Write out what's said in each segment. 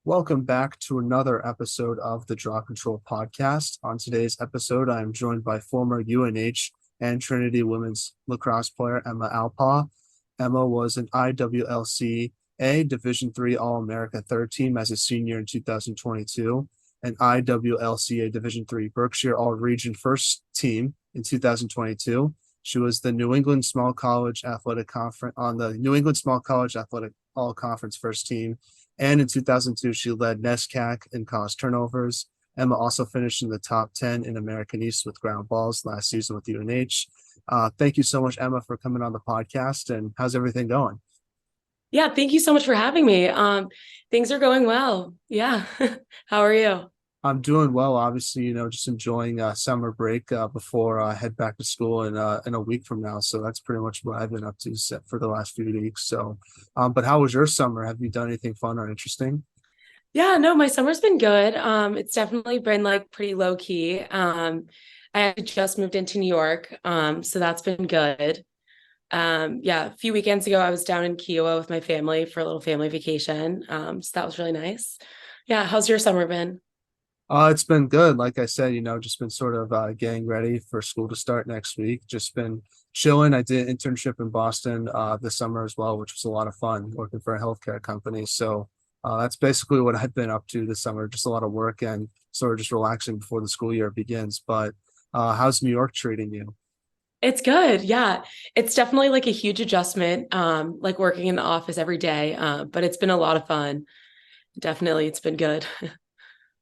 Welcome back to another episode of the Draw Control podcast. On today's episode, I am joined by former UNH and Trinity women's lacrosse player Emma Alpaugh. Emma was an IWLCA Division III All-America third team as a senior in 2022, an IWLCA Division III Berkshire All-Region first team in 2022. She was the New England Small College Athletic Conference on the New England Small College Athletic All-Conference first team, and in 2002, she led NESCAC in college turnovers. Emma also finished in the top 10 in American East with ground balls last season with UNH. Thank you so much, Emma, for coming on the podcast. And how's everything going? Yeah, thank you so much for having me. Things are going well. Yeah. How are you? I'm doing well, obviously, just enjoying summer break before I head back to school in a week from now. So that's pretty much what I've been up to for the last few weeks. So, but how was your summer? Have you done anything fun or interesting? Yeah, no, my summer's been good. It's definitely been like pretty low key. I actually just moved into New York, so that's been good. Yeah, a few weekends ago, I was down in Kiowa with my family for a little family vacation. So that was really nice. Yeah, how's your summer been? It's been good. Like I said, just been sort of getting ready for school to start next week. Just been chilling. I did an internship in Boston this summer as well, which was a lot of fun working for a healthcare company. So that's basically what I've been up to this summer. Just a lot of work and sort of just relaxing before the school year begins. But how's New York treating you? It's good. Yeah. It's definitely like a huge adjustment, like working in the office every day. But it's been a lot of fun. Definitely, it's been good.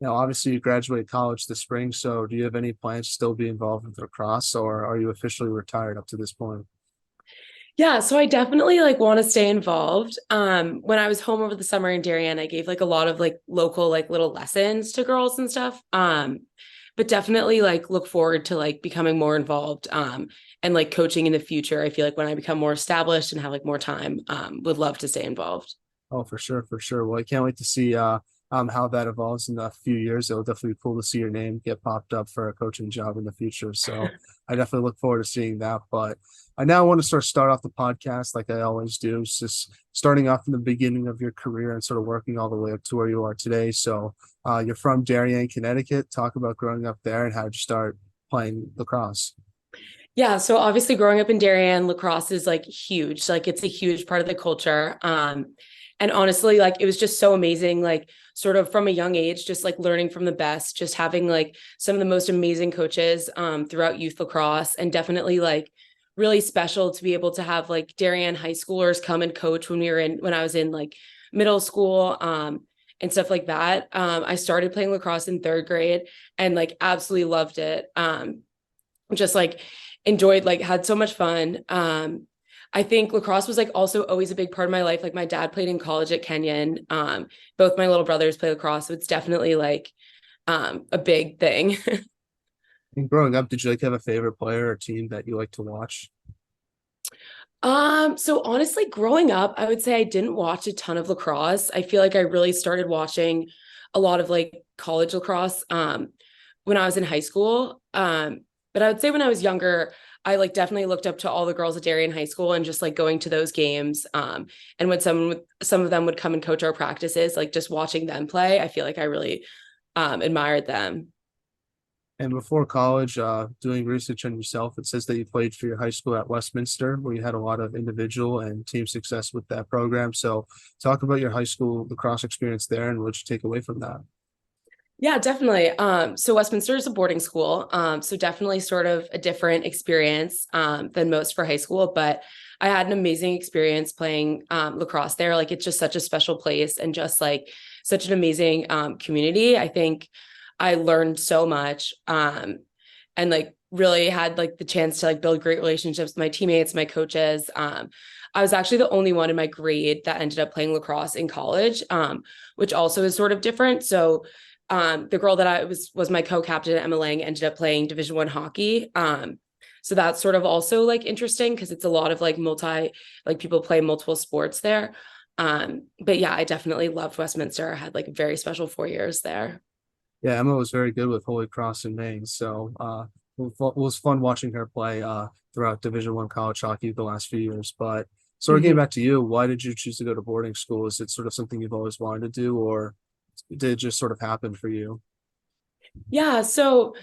Obviously you graduated college this spring. So do you have any plans to still be involved with lacrosse, or are you officially retired up to this point? Yeah, so I definitely like want to stay involved. When I was home over the summer in Darien, I gave like a lot of like local like little lessons to girls and stuff. But definitely like look forward to like becoming more involved and like coaching in the future. I feel like when I become more established and have like more time, would love to stay involved. Oh, for sure, for sure. Well, I can't wait to see how that evolves in a few years. It'll definitely be cool to see your name get popped up for a coaching job in the future. So I definitely look forward to seeing that. But I now want to start off the podcast like I always do. It's just starting off in the beginning of your career and sort of working all the way up to where you are today. So you're from Darien, Connecticut. Talk about growing up there and how did you start playing lacrosse? Yeah, so obviously growing up in Darien, lacrosse is like huge. Like it's a huge part of the culture. And honestly, like it was just so amazing, like sort of from a young age, just like learning from the best, just having like some of the most amazing coaches throughout youth lacrosse, and definitely like really special to be able to have like Darien high schoolers come and coach when I was in like middle school and stuff like that. I started playing lacrosse in third grade and like absolutely loved it. Just like enjoyed, like had so much fun. I think lacrosse was like also always a big part of my life. Like my dad played in college at Kenyon. Both my little brothers play lacrosse, so it's definitely like a big thing. And growing up, did you like have a favorite player or team that you like to watch? So honestly, growing up, I would say I didn't watch a ton of lacrosse. I feel like I really started watching a lot of like college lacrosse when I was in high school. But I would say when I was younger, I like definitely looked up to all the girls at Darien High School and just like going to those games. And when some of them would come and coach our practices, like just watching them play, I feel like I really admired them. And before college, doing research on yourself, it says that you played for your high school at Westminster, where you had a lot of individual and team success with that program. So, talk about your high school lacrosse experience there and what you take away from that. Yeah, definitely. So Westminster is a boarding school. So definitely sort of a different experience than most for high school, but I had an amazing experience playing lacrosse there. Like it's just such a special place and just like such an amazing community. I think I learned so much and like really had like the chance to like build great relationships with my teammates, my coaches. I was actually the only one in my grade that ended up playing lacrosse in college, which also is sort of different. So the girl that I was my co-captain, Emma Lang, ended up playing Division I hockey. So that's sort of also like interesting because it's a lot of like like people play multiple sports there. But yeah, I definitely loved Westminster. I had like a very special 4 years there. Yeah, Emma was very good with Holy Cross and Maine. So, it was fun watching her play throughout Division One college hockey the last few years. But sort of getting Mhm. back to you, why did you choose to go to boarding school? Is it sort of something you've always wanted to do, or did it just sort of happen for you? Yeah, so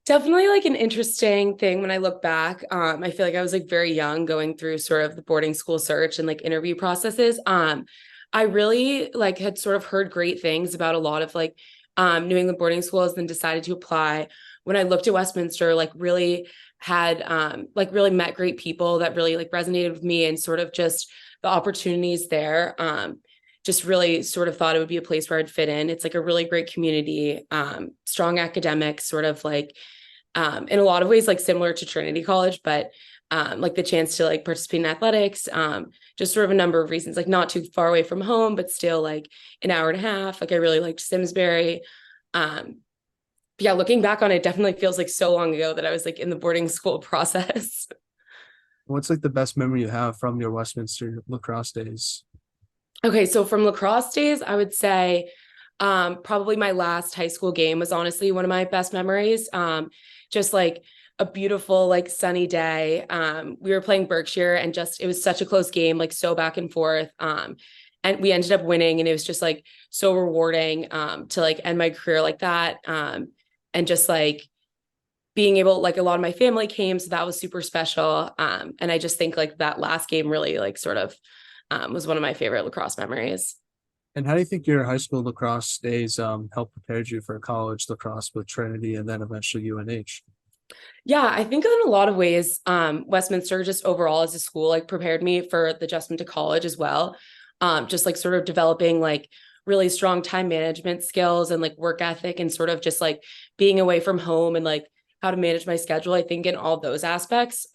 definitely like an interesting thing when I look back. I feel like I was like very young going through sort of the boarding school search and like interview processes. I really like had sort of heard great things about a lot of like New England boarding schools, then decided to apply. When I looked at Westminster, like really had like really met great people that really like resonated with me, and sort of just the opportunities there. Just really sort of thought it would be a place where I'd fit in. It's like a really great community, strong academics, sort of like in a lot of ways like similar to Trinity College, but like the chance to like participate in athletics, just sort of a number of reasons, like not too far away from home, but still like an hour and a half. Like I really liked Simsbury. Um, yeah, looking back on it, definitely feels like so long ago that I was like in the boarding school process. What's like the best memory you have from your Westminster lacrosse days? Okay, so from lacrosse days, I would say probably my last high school game was honestly one of my best memories. Just like a beautiful, like sunny day. We were playing Berkshire, and just it was such a close game, like so back and forth. And we ended up winning, and it was just like so rewarding to like end my career like that. And just like being able, like a lot of my family came, so that was super special. And I just think like that last game really like sort of was one of my favorite lacrosse memories. And how do you think your high school lacrosse days helped prepare you for college lacrosse with Trinity and then eventually UNH? Yeah, I think in a lot of ways, Westminster just overall as a school like prepared me for the adjustment to college as well. Just like sort of developing like really strong time management skills and like work ethic, and sort of just like being away from home and like how to manage my schedule. I think in all those aspects,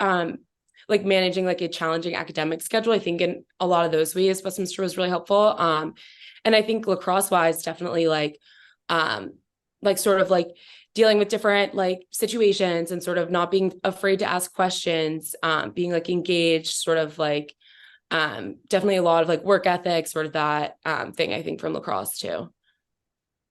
like managing like a challenging academic schedule, I think in a lot of those ways, Westminster was really helpful. And I think lacrosse wise, definitely like sort of like dealing with different like situations and sort of not being afraid to ask questions, being like engaged, sort of like definitely a lot of like work ethic, sort of that thing I think from lacrosse too.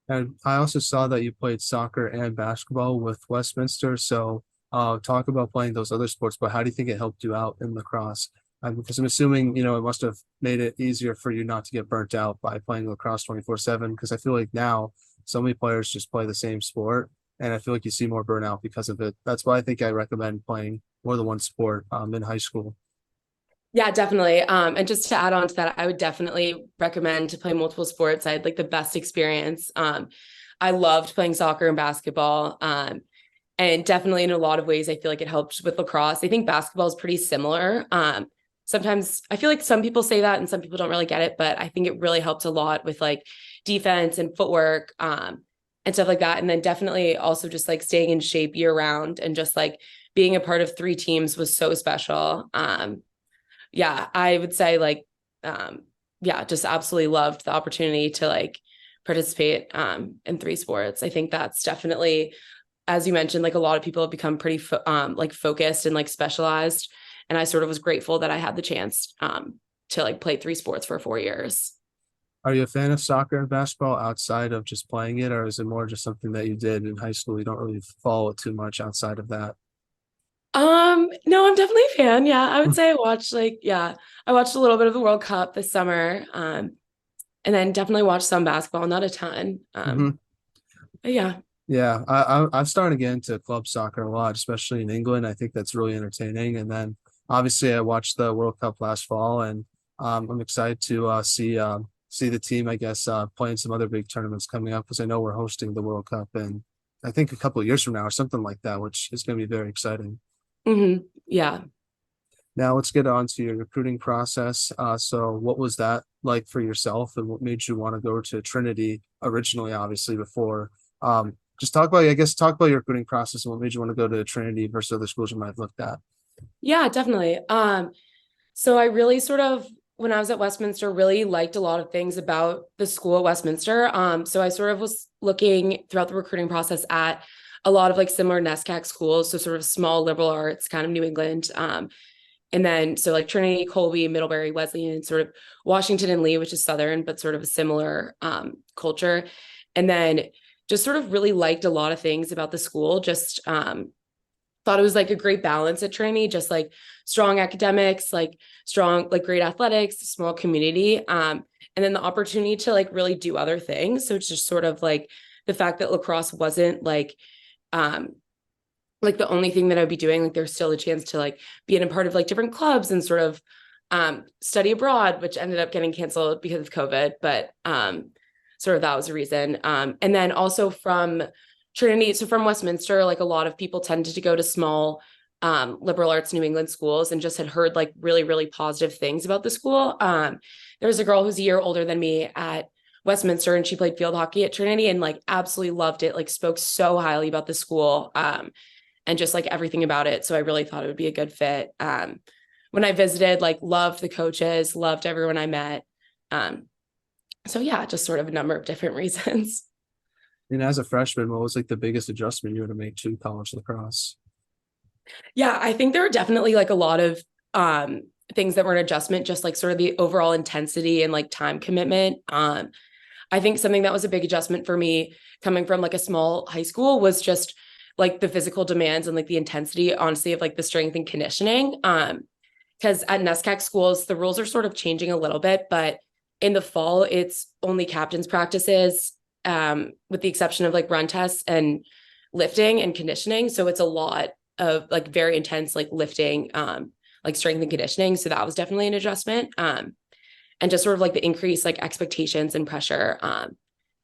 And I also saw that you played soccer and basketball with Westminster. So talk about playing those other sports, but how do you think it helped you out in lacrosse? Because I'm assuming, it must have made it easier for you not to get burnt out by playing lacrosse 24/7. Because I feel like now so many players just play the same sport, and I feel like you see more burnout because of it. That's why I think I recommend playing more than one sport in high school. Yeah, definitely. And just to add on to that, I would definitely recommend to play multiple sports. I had like the best experience. I loved playing soccer and basketball. And definitely in a lot of ways, I feel like it helped with lacrosse. I think basketball is pretty similar. Sometimes I feel like some people say that and some people don't really get it, but I think it really helped a lot with like defense and footwork, and stuff like that. And then definitely also just like staying in shape year round, and just like being a part of three teams was so special. Yeah, I would say like, yeah, just absolutely loved the opportunity to like participate in three sports. I think that's definitely, as you mentioned, like a lot of people have become pretty like focused and like specialized. And I sort of was grateful that I had the chance to like play three sports for 4 years. Are you a fan of soccer and basketball outside of just playing it, or is it more just something that you did in high school? You don't really follow it too much outside of that. No, I'm definitely a fan. Yeah, I would say I watched like, yeah, I watched a little bit of the World Cup this summer. And then definitely watched some basketball, not a ton. Hmm. But yeah. Yeah, I've started to get into club soccer a lot, especially in England. I think that's really entertaining. And then obviously I watched the World Cup last fall, and I'm excited to see the team, I guess, playing some other big tournaments coming up, because I know we're hosting the World Cup, and I think a couple of years from now or something like that, which is going to be very exciting. Yeah. Now let's get on to your recruiting process. So what was that like for yourself, and what made you want to go to Trinity originally, obviously before? Just talk about, I guess, talk about your recruiting process and what made you want to go to Trinity versus other schools you might have looked at. Yeah, definitely. So I really sort of, when I was at Westminster, really liked a lot of things about the school at Westminster. So I sort of was looking throughout the recruiting process at a lot of like similar NESCAC schools, so sort of small liberal arts, kind of New England. And then so like Trinity, Colby, Middlebury, Wesleyan, sort of Washington and Lee, which is Southern, but sort of a similar culture. And then just sort of really liked a lot of things about the school, just thought it was like a great balance at Trinity, just like strong academics, like strong, like great athletics, small community. And then the opportunity to like really do other things. So it's just sort of like the fact that lacrosse wasn't um, like the only thing that I'd be doing, like there's still a chance to like be in a part of like different clubs and sort of study abroad, which ended up getting canceled because of COVID, but sort of that was a reason. And then also from Trinity, so from Westminster, like a lot of people tended to go to small liberal arts New England schools and just had heard like really, really positive things about the school. There was a girl who's a year older than me at Westminster and she played field hockey at Trinity and like absolutely loved it, like spoke so highly about the school and just like everything about it. So I really thought it would be a good fit. When I visited, like loved the coaches, loved everyone I met. So yeah, just sort of a number of different reasons. And as a freshman, what was like the biggest adjustment you had to make to college lacrosse? Yeah, I think there were definitely like a lot of things that were an adjustment, just like sort of the overall intensity and like time commitment. I think something that was a big adjustment for me coming from like a small high school was just like the physical demands and like the intensity, honestly, of like the strength and conditioning. Because at NESCAC schools, the rules are sort of changing a little bit, but in the fall, it's only captains practices, with the exception of like run tests and lifting and conditioning. So it's a lot of like very intense like lifting, like strength and conditioning. So that was definitely an adjustment. And just sort of like the increased like expectations and pressure.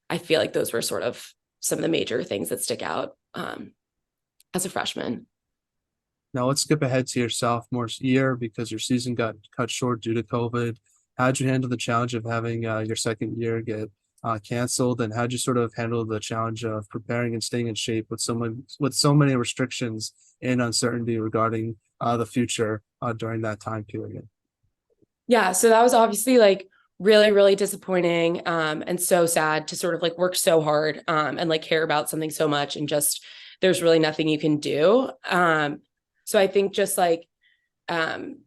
I feel like those were sort of some of the major things that stick out as a freshman. Now let's skip ahead to your sophomore year because your season got cut short due to COVID. How'd you handle the challenge of having your second year get canceled, and how'd you sort of handle the challenge of preparing and staying in shape with someone with so many restrictions and uncertainty regarding the future during that time period? Yeah, so that was obviously like really, really disappointing and so sad to sort of like work so hard and like care about something so much and just there's really nothing you can do. So I think just like um,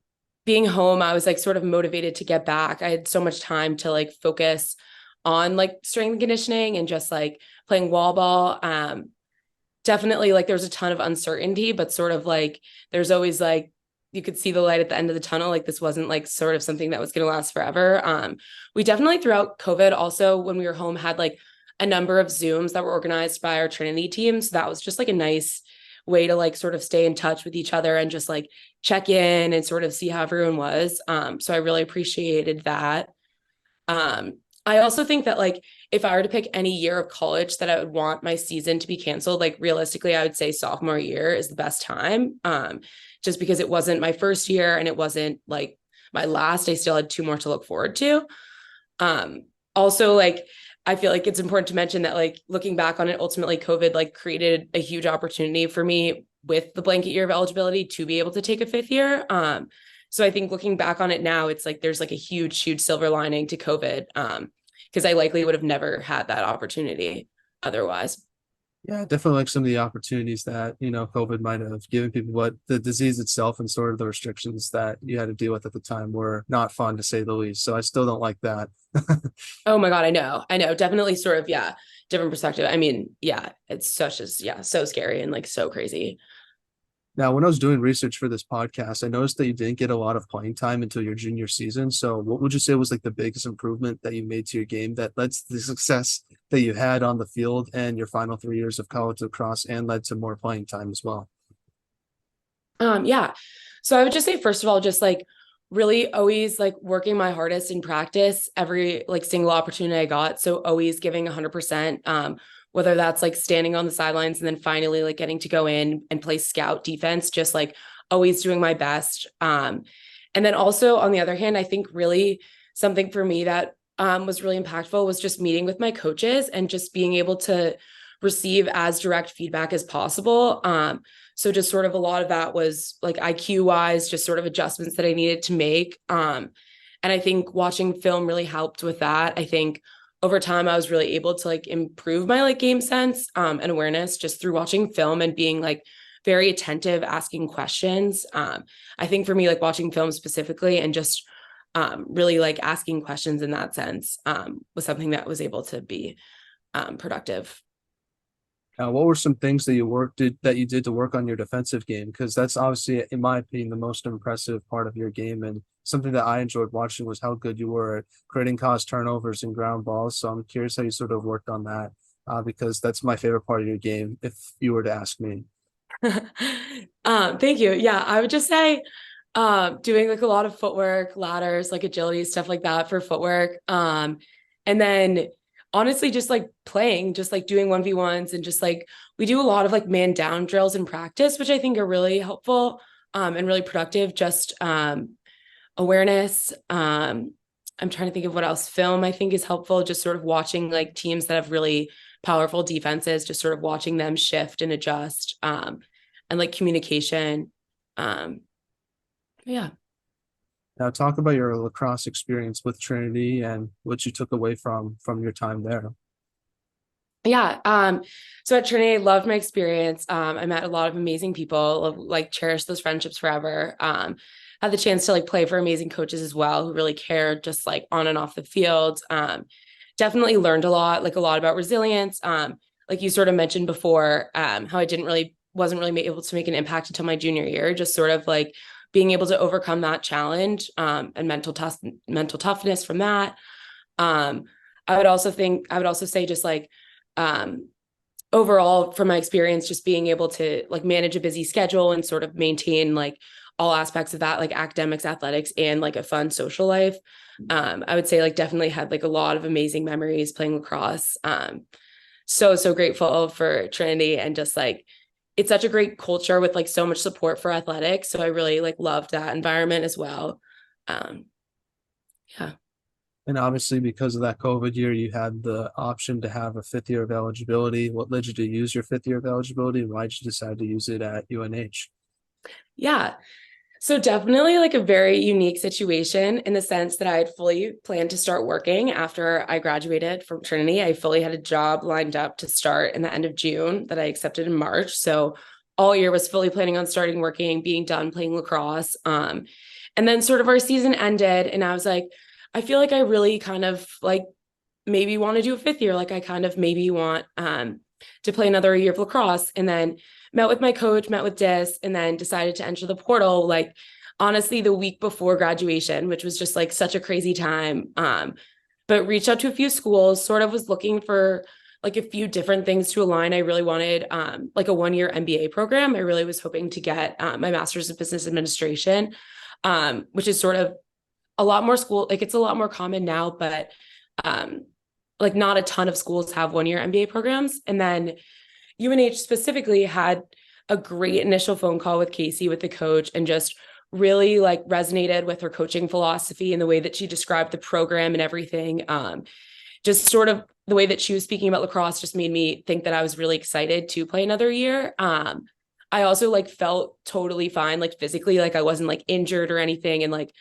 being home, I was like sort of motivated to get back. I had so much time to like focus on like strength and conditioning and just like playing wall ball. Definitely like there's a ton of uncertainty, but sort of like there's always like you could see the light at the end of the tunnel. Like this wasn't like sort of something that was going to last forever. We definitely throughout COVID also when we were home had like a number of Zooms that were organized by our Trinity team. So that was just like a nice way to like sort of stay in touch with each other and just like check in and sort of see how everyone was. So I really appreciated that. I also think that like if I were to pick any year of college that I would want my season to be canceled, like realistically, I would say sophomore year is the best time. Just because it wasn't my first year and it wasn't like my last, I still had two more to look forward to. Also like I feel like it's important to mention that like looking back on it, ultimately COVID like created a huge opportunity for me with the blanket year of eligibility to be able to take a fifth year. So I think looking back on it now, it's like there's like a huge, huge silver lining to COVID. Because I likely would have never had that opportunity otherwise. Yeah, definitely like some of the opportunities that, COVID might have given people, but the disease itself and sort of the restrictions that you had to deal with at the time were not fun to say the least. So I still don't like that. Oh my God, I know. Definitely sort of, yeah, different perspective. I mean, yeah, it's such as, yeah, so scary and like so crazy. Now, when I was doing research for this podcast, I noticed that you didn't get a lot of playing time until your junior season. So, what would you say was like the biggest improvement that you made to your game that led to the success that you had on the field and your final 3 years of college lacrosse and led to more playing time as well? Yeah. So I would just say, first of all, just like really always like working my hardest in practice every like single opportunity I got. So always giving 100%, whether that's like standing on the sidelines and then finally like getting to go in and play scout defense, just like always doing my best. And then also on the other hand, I think really something for me that was really impactful was just meeting with my coaches and just being able to receive as direct feedback as possible. So just sort of a lot of that was like IQ wise, just sort of adjustments that I needed to make. And I think watching film really helped with that. I think over time I was really able to like improve my like game sense and awareness just through watching film and being like very attentive, asking questions. I think for me, like watching film specifically and just really like asking questions in that sense was something that was able to be productive. What were some things that you did to work on your defensive game? Because that's obviously, in my opinion, the most impressive part of your game, and something that I enjoyed watching was how good you were at creating cause turnovers and ground balls. So I'm curious how you sort of worked on that, because that's my favorite part of your game, if you were to ask me. Thank you. Yeah, I would just say doing like a lot of footwork, ladders, like agility, stuff like that for footwork. And then honestly, just like playing, just like doing 1v1s and just like we do a lot of like man down drills in practice, which I think are really helpful and really productive. Just awareness. I'm trying to think of what else. Film, I think, is helpful. Just sort of watching like teams that have really powerful defenses, just sort of watching them shift and adjust, and like communication. Um, yeah. Now, talk about your lacrosse experience with Trinity and what you took away from your time there. Yeah. So at Trinity, I loved my experience. I met a lot of amazing people, like cherish those friendships forever. Had the chance to like play for amazing coaches as well, who really cared just like on and off the field. Definitely learned a lot, like a lot about resilience. Like you sort of mentioned before, how I wasn't really able to make an impact until my junior year, just sort of like being able to overcome that challenge, and mental toughness from that. Um, I would also say just like, um, overall from my experience, just being able to like manage a busy schedule and sort of maintain like all aspects of that, like academics, athletics, and like a fun social life. I would say like definitely had like a lot of amazing memories playing lacrosse. So grateful for Trinity, and just like it's such a great culture with like so much support for athletics. So I really like loved that environment as well. Um, yeah. And obviously, because of that COVID year, you had the option to have a fifth year of eligibility. What led you to use your fifth year of eligibility, and why did you decide to use it at UNH? Yeah. So definitely like a very unique situation in the sense that I had fully planned to start working after I graduated from Trinity. I fully had a job lined up to start in the end of June that I accepted in March. So all year was fully planning on starting working, being done playing lacrosse. And then sort of our season ended and I was like, I feel like I really kind of like maybe want to do a fifth year. Like I kind of maybe want to play another year of lacrosse. And then met with my coach, met with Dis, and then decided to enter the portal like honestly the week before graduation, which was just like such a crazy time. But reached out to a few schools, sort of was looking for like a few different things to align. I really wanted like a 1-year MBA program. I really was hoping to get my master's of business administration, which is sort of a lot more school, like it's a lot more common now, but um, like not a ton of schools have 1-year MBA programs. And then UNH specifically had a great initial phone call with Casey, with the coach, and just really like resonated with her coaching philosophy and the way that she described the program and everything. Just sort of the way that she was speaking about lacrosse just made me think that I was really excited to play another year. I also like felt totally fine, like physically, like I wasn't like injured or anything. And like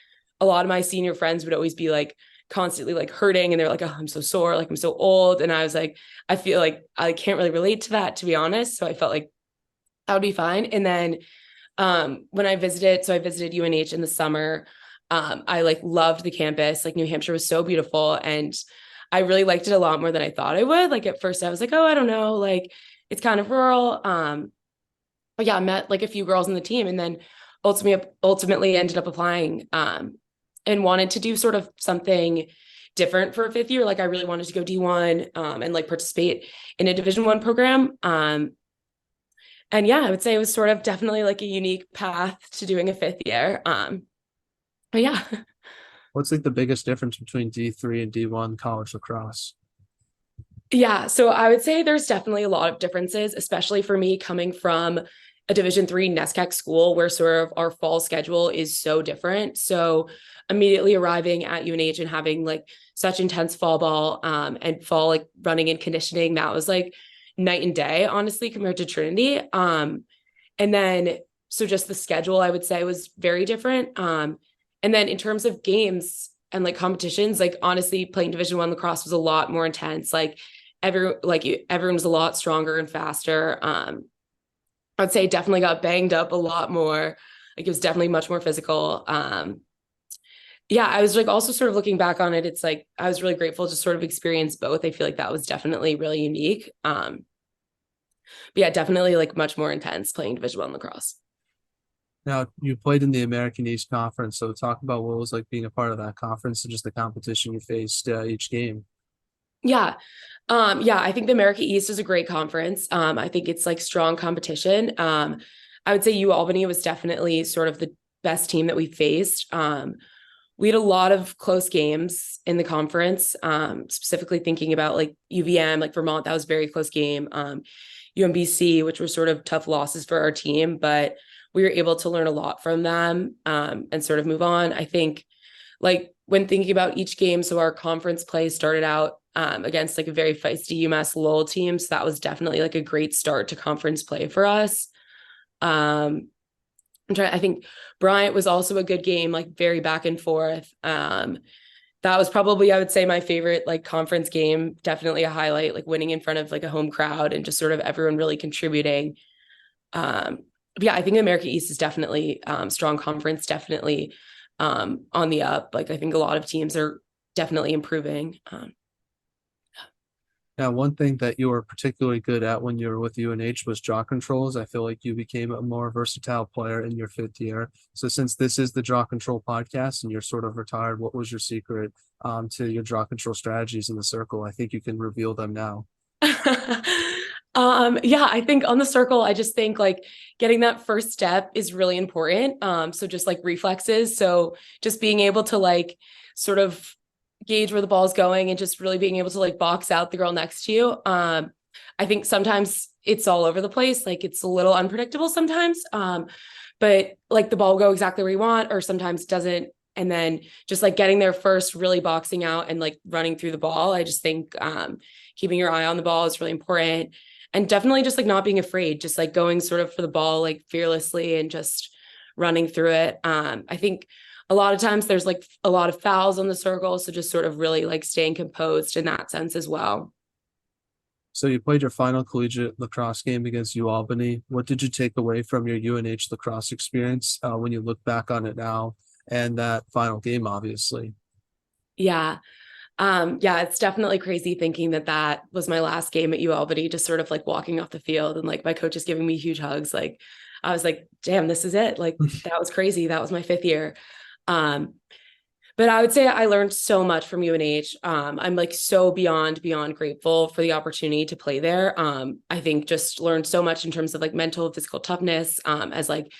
a lot of my senior friends would always be like constantly like hurting and they're like, oh, I'm so sore, like I'm so old. And I was like, I feel like I can't really relate to that, to be honest. So I felt like that would be fine. And then when I visited, so I visited UNH in the summer. I like loved the campus. Like New Hampshire was so beautiful. And I really liked it a lot more than I thought I would. Like at first I was like, oh, I don't know, like it's kind of rural. But yeah, I met like a few girls in the team and then ultimately ended up applying and wanted to do sort of something different for a fifth year. Like I really wanted to go D1 and like participate in a Division 1 program. And yeah, I would say it was sort of definitely like a unique path to doing a fifth year. But yeah. What's like the biggest difference between D3 and D1 college lacrosse? Yeah, so I would say there's definitely a lot of differences, especially for me coming from a Division 3 NESCAC school where sort of our fall schedule is so different. So immediately arriving at UNH and having like such intense fall ball and fall like running and conditioning, that was like night and day, honestly, compared to Trinity. And then so just the schedule, I would say, was very different. And then in terms of games and like competitions, like honestly, playing Division 1 lacrosse was a lot more intense. Like everyone was a lot stronger and faster. I'd say definitely got banged up a lot more. Like it was definitely much more physical. Yeah, I was like also sort of looking back on it. It's like I was really grateful to sort of experience both. I feel like that was definitely really unique. But yeah, definitely like much more intense playing Division One lacrosse. Now, you played in the American East Conference, so talk about what it was like being a part of that conference and just the competition you faced each game. Yeah. Yeah, I think the America East is a great conference. I think it's like strong competition. I would say U Albany was definitely sort of the best team that we faced. We had a lot of close games in the conference, specifically thinking about like UVM, like Vermont, that was a very close game. UMBC, which were sort of tough losses for our team, but we were able to learn a lot from them and sort of move on. I think like when thinking about each game, so our conference play started out against like a very feisty UMass Lowell team. So that was definitely like a great start to conference play for us. I think Bryant was also a good game, like very back and forth. That was probably, I would say, my favorite like conference game. Definitely a highlight, like winning in front of like a home crowd and just sort of everyone really contributing. Yeah, I think America East is definitely strong conference, definitely on the up. Like I think a lot of teams are definitely improving. Now, one thing that you were particularly good at when you were with UNH was draw controls. I feel like you became a more versatile player in your fifth year. So, since this is the draw control podcast and you're sort of retired, what was your secret to your draw control strategies in the circle? I think you can reveal them now. Yeah, I think on the circle, I just think like getting that first step is really important. So just like reflexes. So just being able to like sort of gauge where the ball is going and just really being able to like box out the girl next to you. I think sometimes it's all over the place. Like it's a little unpredictable sometimes. But like the ball will go exactly where you want, or sometimes doesn't. And then just like getting there first, really boxing out and like running through the ball. I just think keeping your eye on the ball is really important. And definitely just like not being afraid, just like going sort of for the ball like fearlessly and just running through it. I think a lot of times there's like a lot of fouls on the circle. So just sort of really like staying composed in that sense as well. So, you played your final collegiate lacrosse game against U Albany. What did you take away from your UNH lacrosse experience when you look back on it now and that final game, obviously? Yeah. Yeah, it's definitely crazy thinking that that was my last game at U Albany, just sort of like walking off the field and like my coach is giving me huge hugs. Like I was like, damn, this is it. Like that was crazy. That was my fifth year. Um, but I would say I learned so much from UNH. I'm like so beyond grateful for the opportunity to play there. I think just learned so much in terms of like mental, physical toughness, as like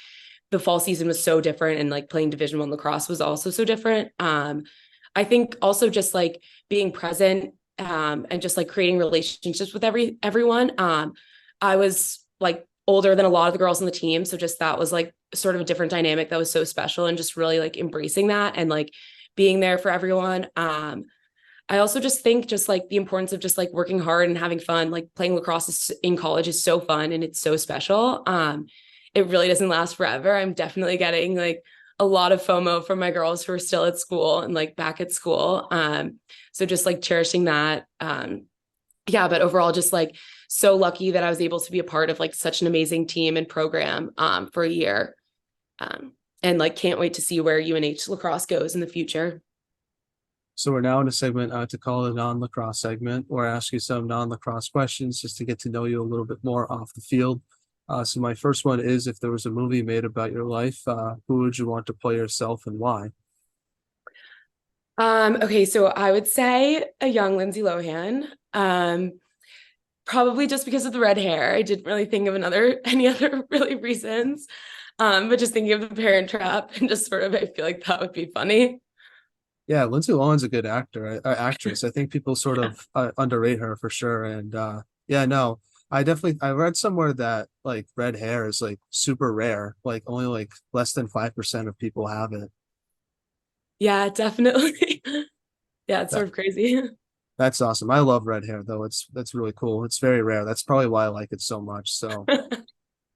the fall season was so different and like playing Division One lacrosse was also so different. I think also just like being present and just like creating relationships with everyone. I was like older than a lot of the girls on the team, so just that was like sort of a different dynamic that was so special, and just really like embracing that and like being there for everyone. I also just think just like the importance of just like working hard and having fun. Like playing in college is so fun and it's so special. It really doesn't last forever. I'm definitely getting like a lot of FOMO from my girls who are still at school and like back at school. So just like cherishing that. Yeah, but overall, just like so lucky that I was able to be a part of like such an amazing team and program for a year. And like can't wait to see where UNH lacrosse goes in the future. So, we're now in a segment to call a non-lacrosse segment, or ask you some non-lacrosse questions just to get to know you a little bit more off the field. So, my first one is, if there was a movie made about your life, who would you want to play yourself and why? Okay, so I would say a young Lindsay Lohan. Probably just because of the red hair. I didn't really think of any other really reasons. But just thinking of the Parent Trap and just sort of, I feel like that would be funny. Yeah, Lindsay Lohan's a good actress. I think people sort of underrate her for sure. And yeah, no, I read somewhere that like red hair is like super rare. Like only like less than 5% of people have it. Yeah, definitely. Yeah, it's That sort of crazy. that's awesome. I love red hair though. That's really cool. It's very rare. That's probably why I like it so much. So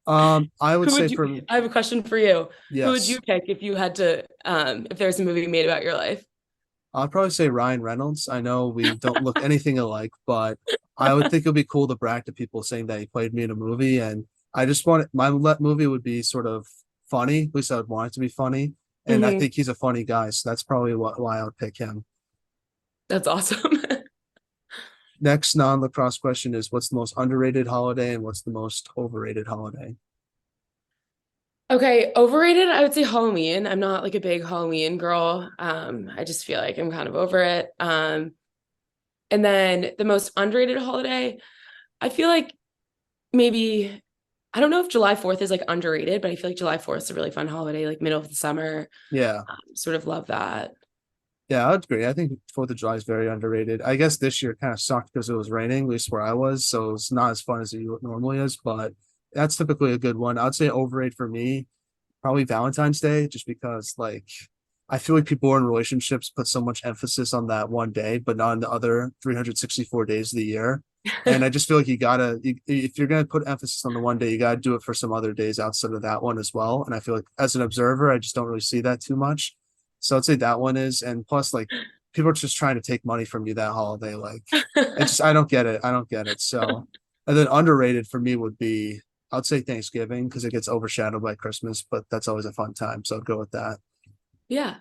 I would Who say would you, for I have a question for you. Who would you yes, pick if you had to, if there's a movie made about your life? I'd probably say Ryan Reynolds. I know we don't look anything alike, but I would think it would be cool to brag to people saying that he played me in a movie. And I just want movie would be sort of funny. At least I would want it to be funny. And I Mhm. think he's a funny guy, so that's probably why I would pick him. That's awesome. Next non-lacrosse question is what's the most underrated holiday and what's the most overrated holiday? Okay, overrated, I would say Halloween. I'm not like a big Halloween girl. I just feel like I'm kind of over it. And then the most underrated holiday, I feel like maybe I don't know if July 4th is like underrated, but I feel like July 4th is a really fun holiday, like middle of the summer. Yeah. Sort of love that. Yeah, I would agree. I think Fourth of July is very underrated. I guess this year kind of sucked because it was raining, at least where I was, so it's not as fun as it normally is. But that's typically a good one. I'd say overrated for me, probably Valentine's Day, just because like I feel like people in relationships put so much emphasis on that one day, but not on the other 364 days of the year. And I just feel like if you're gonna put emphasis on the one day, you gotta do it for some other days outside of that one as well. And I feel like as an observer, I just don't really see that too much. So I'd say that one is, and plus like people are just trying to take money from you that holiday. Like it's just I don't get it. I don't get it. So and then underrated for me would be I'd say Thanksgiving because it gets overshadowed by Christmas, but that's always a fun time. So I'd go with that. Yeah.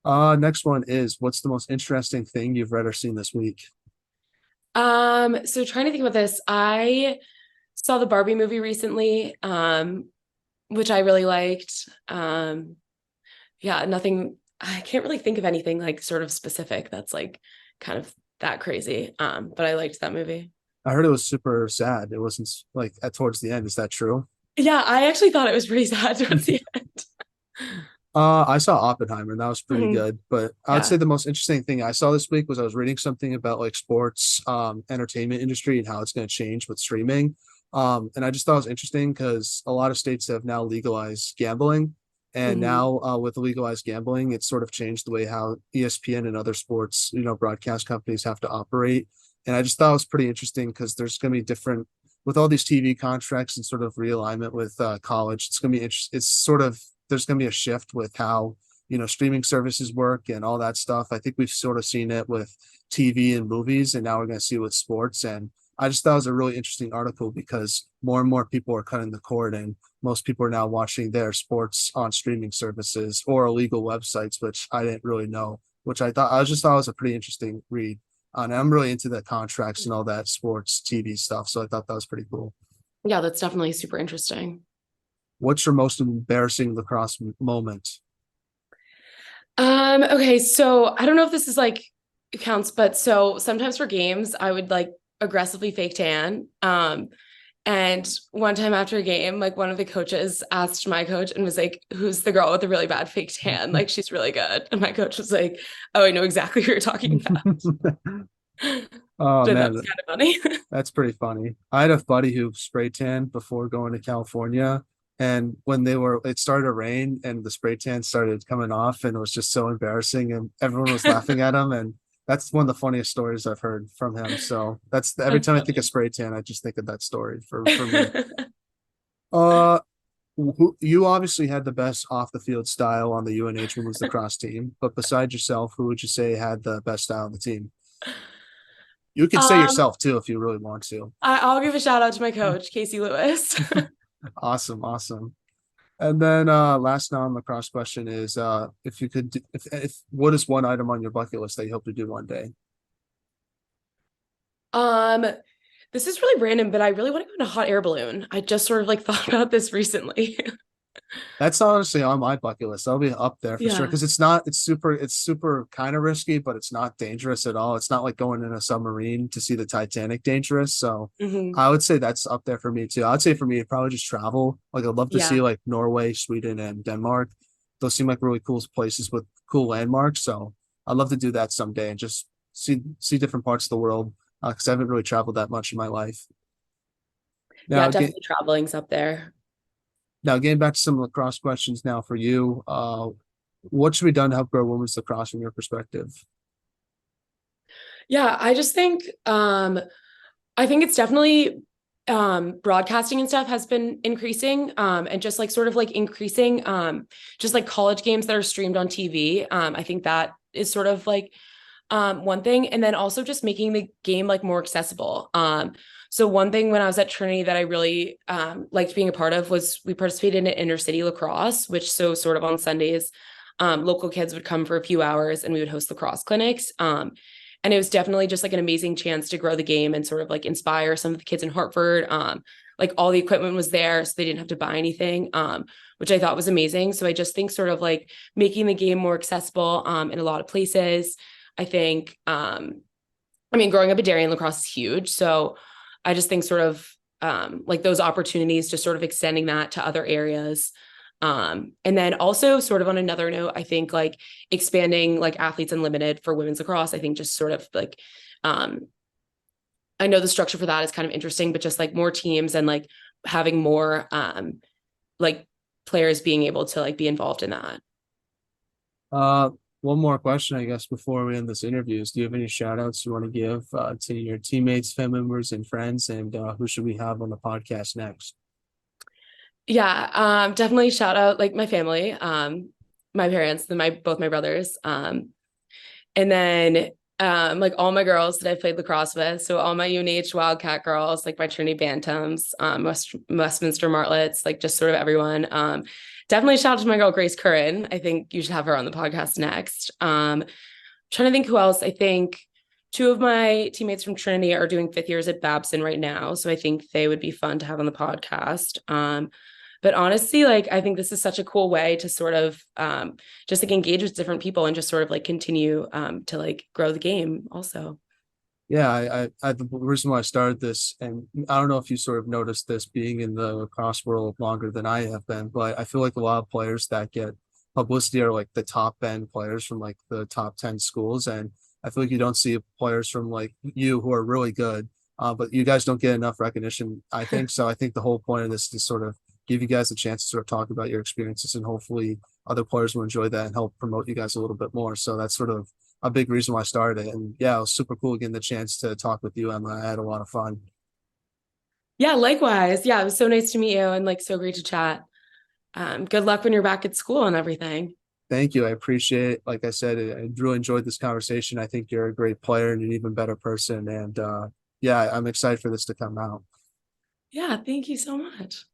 Next one is what's the most interesting thing you've read or seen this week? So trying to think about this, I saw the Barbie movie recently, which I really liked. Yeah, nothing, I can't really think of anything like sort of specific that's like kind of that crazy. But I liked that movie. I heard it was super sad. It wasn't like at towards the end. Is that true? Yeah, I actually thought it was pretty sad towards the end. I saw Oppenheimer and that was pretty Mhm. good. But I would Yeah. say the most interesting thing I saw this week was I was reading something about like sports, entertainment industry and how it's going to change with streaming. And I just thought it was interesting because a lot of states have now legalized gambling. And Mhm. now with legalized gambling, it's sort of changed the way how ESPN and other sports, broadcast companies have to operate. And I just thought it was pretty interesting because there's going to be different with all these TV contracts and sort of realignment with college. It's going to be interesting. It's sort of there's going to be a shift with how streaming services work and all that stuff. I think we've sort of seen it with TV and movies, and now we're going to see it with sports. And I just thought it was a really interesting article because more and more people are cutting the cord, and most people are now watching their sports on streaming services or illegal websites, which I didn't really know. Which I just thought was a pretty interesting read. And I'm really into the contracts and all that sports TV stuff, so I thought that was pretty cool. Yeah, that's definitely super interesting. What's your most embarrassing lacrosse moment? Okay, so I don't know if this is like counts, but so sometimes for games, I would like aggressively fake tan. And one time after a game, like one of the coaches asked my coach and was like, "Who's the girl with the really bad fake tan? Like she's really good." And my coach was like, "Oh, I know exactly who you're talking about." Oh So that man, was kind of funny. that's pretty funny. I had a buddy who spray tanned before going to California, and when it started to rain, and the spray tan started coming off, and it was just so embarrassing, and everyone was laughing at him, and that's one of the funniest stories I've heard from him. So that's every That's time I think of funny. spray tan, I just think of that story for me. Uh, you obviously had the best off the field style on the UNH women's lacrosse team, but besides yourself, who would you say had the best style on the team? You could say Um, yourself too if you really want to. I'll give a shout out to my coach, Casey Lewis. Awesome, awesome. And then last non-lacrosse question is if you could if what is one item on your bucket list that you hope to do one day? Um, this is really random, but I really want to go in a hot air balloon. I just sort of like thought about this recently. That's honestly on my bucket list. That'll be up there for sure Yeah. because it's super kind of risky, but it's not dangerous at all. It's not like going in a submarine to see the Titanic dangerous. So Hmm. I would say that's up there for me too. I'd say for me, probably just travel. Like I'd love to see Yeah. like Norway, Sweden, and Denmark. Those seem like really cool places with cool landmarks. So I'd love to do that someday and just see different parts of the world because I haven't really traveled that much in my life. Yeah, Now, definitely traveling's up there. getting back to some lacrosse questions now for you. What should be done to help grow women's lacrosse from your perspective? Yeah, I think it's definitely broadcasting and stuff has been increasing and just like sort of like increasing just like college games that are streamed on TV. I think that is sort of like one thing, and then also just making the game like more accessible. So one thing when I was at Trinity that I really liked being a part of was we participated in inner city lacrosse, which so sort of on Sundays, local kids would come for a few hours and we would host lacrosse clinics. And it was definitely just like an amazing chance to grow the game and sort of like inspire some of the kids in Hartford. Like all the equipment was there, so they didn't have to buy anything, which I thought was amazing. So I just think sort of like making the game more accessible in a lot of places. I think, I mean, growing up a Darien lacrosse is huge. So I just think sort of like those opportunities, just sort of extending that to other areas. And then also sort of on another note, I think like expanding like Athletes Unlimited for women's lacrosse, I think just sort of like, I know the structure for that is kind of interesting, but just like more teams and like having more like players being able to like be involved in that. Uh, one more question, I guess, before we end this interview is, do you have any shout outs you want to give to your teammates, family members, and friends? And who should we have on the podcast next? Yeah, definitely shout out like my family, my parents, then my both my brothers, and then like all my girls that I played lacrosse with. So all my UNH Wildcat girls, like my Trinity Bantams, Westminster Martlets, like just sort of everyone. Definitely shout out to my girl Grace Curran. I think you should have her on the podcast next. Trying to think who else. I think two of my teammates from Trinity are doing 5th years at Babson right now, so I think they would be fun to have on the podcast. But honestly, like I think this is such a cool way to sort of just like engage with different people and just sort of like continue to like grow the game also. Yeah, the reason why I started this, and I don't know if you sort of noticed this being in the lacrosse world longer than I have been, but I feel like a lot of players that get publicity are like the top end players from like the top 10 schools. And I feel like you don't see players from like you who are really good, but you guys don't get enough recognition, I think. So I think the whole point of this is to sort of give you guys a chance to sort of talk about your experiences, and hopefully other players will enjoy that and help promote you guys a little bit more. So that's sort of a big reason why I started it. And yeah, it was super cool getting the chance to talk with you, Emma. I had a lot of fun. Yeah, likewise. Yeah, it was so nice to meet you and like so great to chat. Good luck when you're back at school and everything. Thank you. I appreciate it. Like I said, I really enjoyed this conversation. I think you're a great player and an even better person. And yeah, I'm excited for this to come out. Yeah, thank you so much.